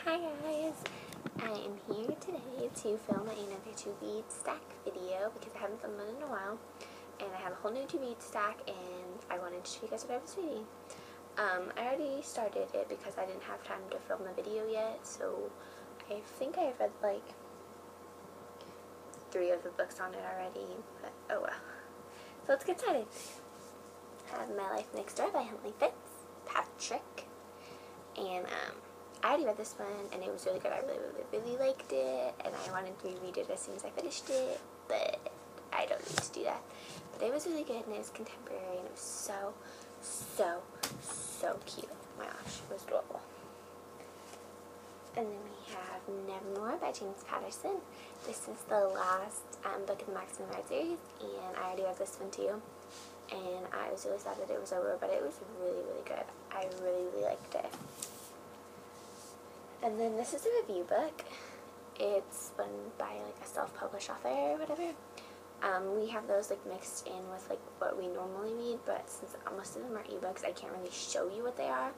Hi guys, I am here today to film another to-read stack video because I haven't filmed it in a while, and I have a whole new to-read stack and I wanted to show you guys what I was reading. I already started it because I didn't have time to film the video yet, so I think I've read like 3 of the books on it already, but oh well. So let's get started. I have My Life Next Door by Huntley Fitzpatrick, and I already read this one, and it was really good. I really liked it, and I wanted to reread it as soon as I finished it, but I don't need to do that. But it was really good, and it was contemporary, and it was so cute. Oh my gosh, it was adorable. And then we have Nevermore by James Patterson. This is the last book in the Maximum Ride series, and I already read this one too. And I was really sad that it was over, but it was really good. I really liked it. And then this is a review book. It's one by like a self-published author or whatever. We have those like mixed in with like what we normally read, but since most of them are ebooks, I can't really show you what they are.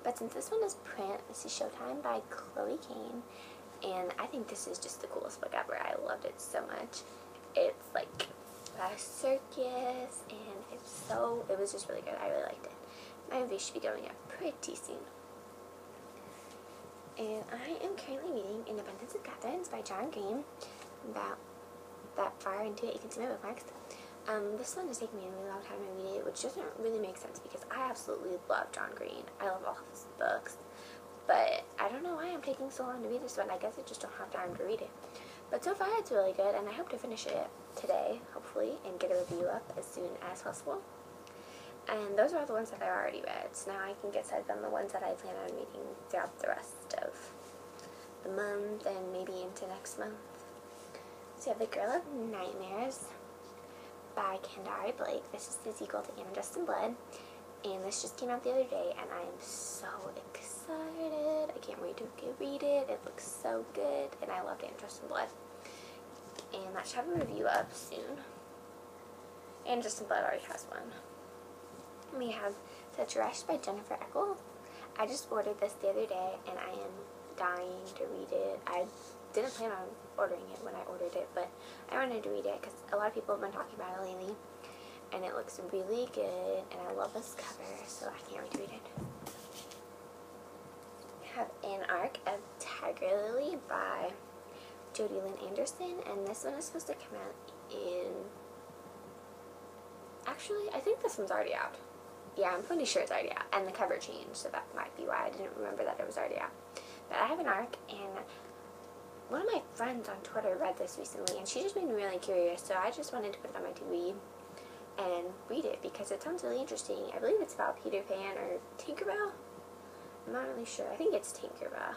But since this one is print, this is Showtime by Chloe Kane, and I think this is just the coolest book ever. I loved it so much. It's like a circus, and it was just really good. I really liked it. My review should be going up pretty soon. And I am currently reading In Abundance of Gatherings by John Green. About that far into it, you can see my bookmarks. This one is taking me a really long time to read it, which doesn't really make sense because I absolutely love John Green. I love all of his books. But I don't know why I'm taking so long to read this one. I guess I just don't have time to read it. But so far it's really good, and I hope to finish it today, hopefully, and get a review up as soon as possible. And those are all the ones that I already read, so now I can get started on the ones that I plan on reading throughout the rest of the month and maybe into next month. So you have The Girl of Nightmares by Kendari Blake. This is the sequel to Anna Dressed in Blood, and this just came out the other day, and I am so excited. I can't wait to read it. It looks so good, and I loved Anna Dressed in Blood. And that should have a review up soon. Anna Dressed in Blood already has one. We have Such Rush by Jennifer Eccles. I just ordered this the other day, and I am dying to read it. I didn't plan on ordering it when I ordered it, but I wanted to read it because a lot of people have been talking about it lately, and it looks really good, and I love this cover, so I can't wait to read it. We have An Arc of Tiger Lily by Jodi Lynn Anderson, and this one is supposed to come out in... Actually, I think this one's already out. Yeah, I'm pretty sure it's already out, and the cover changed, so that might be why I didn't remember that it was already out. But I have An Arc, and one of my friends on Twitter read this recently, and she just made me really curious, so I just wanted to put it on my to-read and read it because it sounds really interesting. I believe it's about Peter Pan or Tinkerbell. I'm not really sure. I think it's Tinkerbell.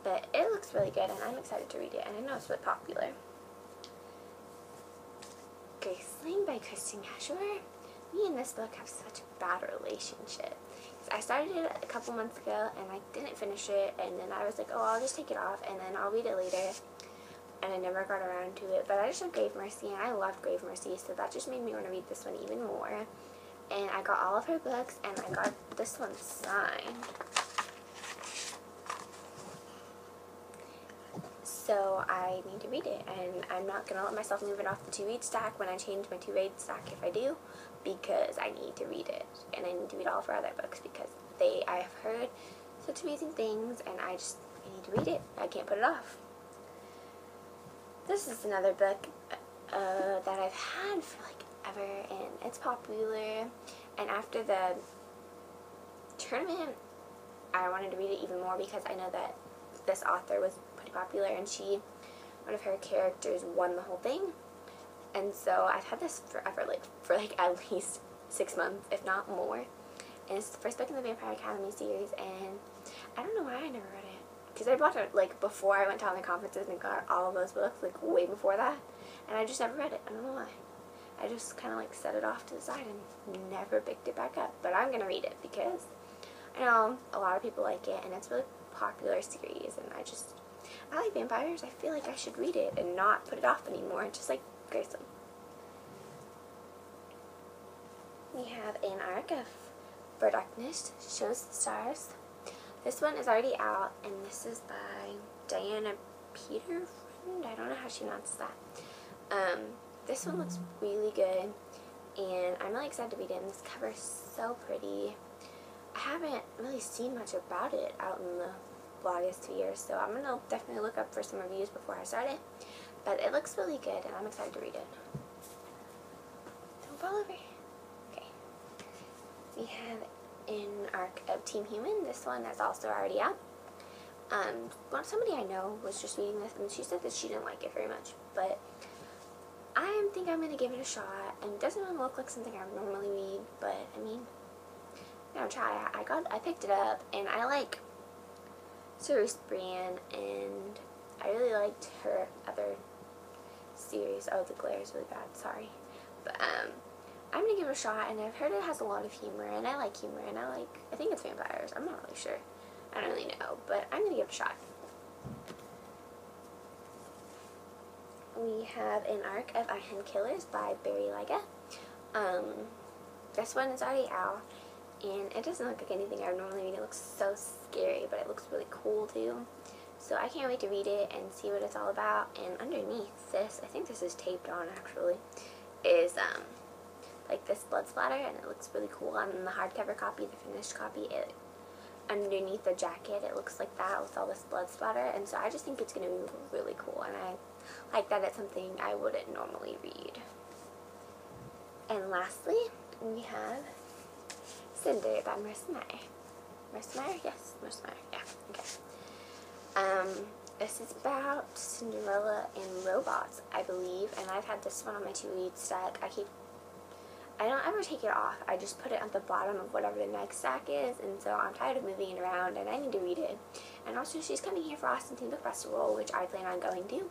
But it looks really good, and I'm excited to read it, and I know it's really popular. Graceling by Kristen Cashmere. Me and this book have such a bad relationship. I started it a couple months ago, and I didn't finish it, and then I was like, oh, I'll just take it off, and then I'll read it later, and I never got around to it. But I just read Grave Mercy, and I loved Grave Mercy, so that just made me want to read this one even more. And I got all of her books, and I got this one signed. So I need to read it, and I'm not going to let myself move it off the to-read stack when I change my to-read stack if I do, because I need to read it, and I need to read all of her other books because I have heard such amazing things, and I need to read it. I can't put it off. This is another book that I've had for like ever, and it's popular, and after the tournament I wanted to read it even more because I know that this author was pretty popular, and one of her characters won the whole thing, and so I've had this forever, like for like at least 6 months, if not more, and it's the first book in the Vampire Academy series, and I don't know why I never read it, because I bought it like before I went to all the conferences and got all of those books, like way before that, and I just never read it. I don't know why. I just kind of like set it off to the side and never picked it back up, but I'm gonna read it because I know a lot of people like it, and it's a really popular series, and I like vampires. I feel like I should read it and not put it off anymore, just like Graceling. We have An Arc of For Darkness Shows the Stars This one is already out, and this is by Diana Peterfriend. I don't know how she pronounces that. This one looks really good, and I'm really excited to read it, and this cover is so pretty. I haven't really seen much about it out in the blogosphere, so I'm going to definitely look up for some reviews before I start it. But it looks really good, and I'm excited to read it. Don't fall over. Okay. We have an arc of Team Human. This one is also already out. Somebody I know was just reading this, and she said that she didn't like it very much, but I think I'm going to give it a shot, and it doesn't really look like something I would normally read, but, I mean, I'm going to try. I picked it up, and I like Cerise Brienne, and I really liked her other series. Oh, the glare is really bad, sorry. But, I'm going to give it a shot, and I've heard it has a lot of humor, and I like humor, and I think it's vampires. I'm not really sure. I don't really know, but I'm going to give it a shot. We have an arc of Iron Killers by Barry Lyga. This one is already out, and it doesn't look like anything I would normally read. It looks so scary, but it looks really cool too. So I can't wait to read it and see what it's all about. And underneath this, I think this is taped on actually, is like this blood splatter, and it looks really cool. On the hardcover copy, the finished copy, underneath the jacket, it looks like that with all this blood splatter, and so I just think it's going to be really cool, and I like that it's something I wouldn't normally read. And lastly, we have Cinder by Marissa Meyer. Marissa Meyer? Yes, Marissa Meyer, yeah, okay. This is about Cinderella and robots, I believe, and I've had this one on my to-read stack. I don't ever take it off. I just put it at the bottom of whatever the next stack is, and so I'm tired of moving it around, and I need to read it. And also, she's coming here for Austin Teen Book Festival, which I plan on going to,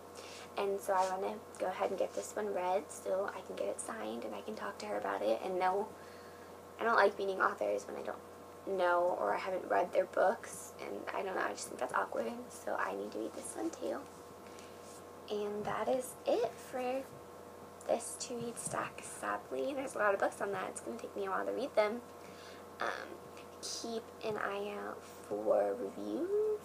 and so I want to go ahead and get this one read so I can get it signed, and I can talk to her about it, and know. I don't like meeting authors when I don't know or I haven't read their books, and I don't know, I just think that's awkward, so I need to read this one too. And that is it for this to-read stack. Sadly, there's a lot of books on that. It's going to take me a while to read them. Keep an eye out for reviews.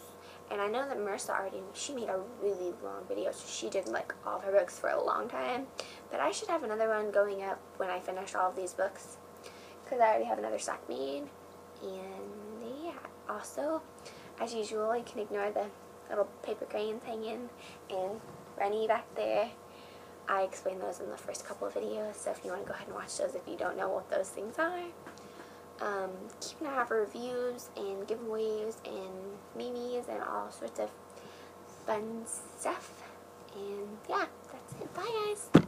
And I know that Marissa she made a really long video, so she did like all of her books for a long time. But I should have another one going up when I finish all of these books, because I already have another stack made. And yeah, also, as usual, you can ignore the little paper cranes hanging and Rennie back there. I explained those in the first couple of videos, so if you want to go ahead and watch those if you don't know what those things are. Keep an eye out for reviews and giveaways and memes and all sorts of fun stuff. And yeah, that's it. Bye guys!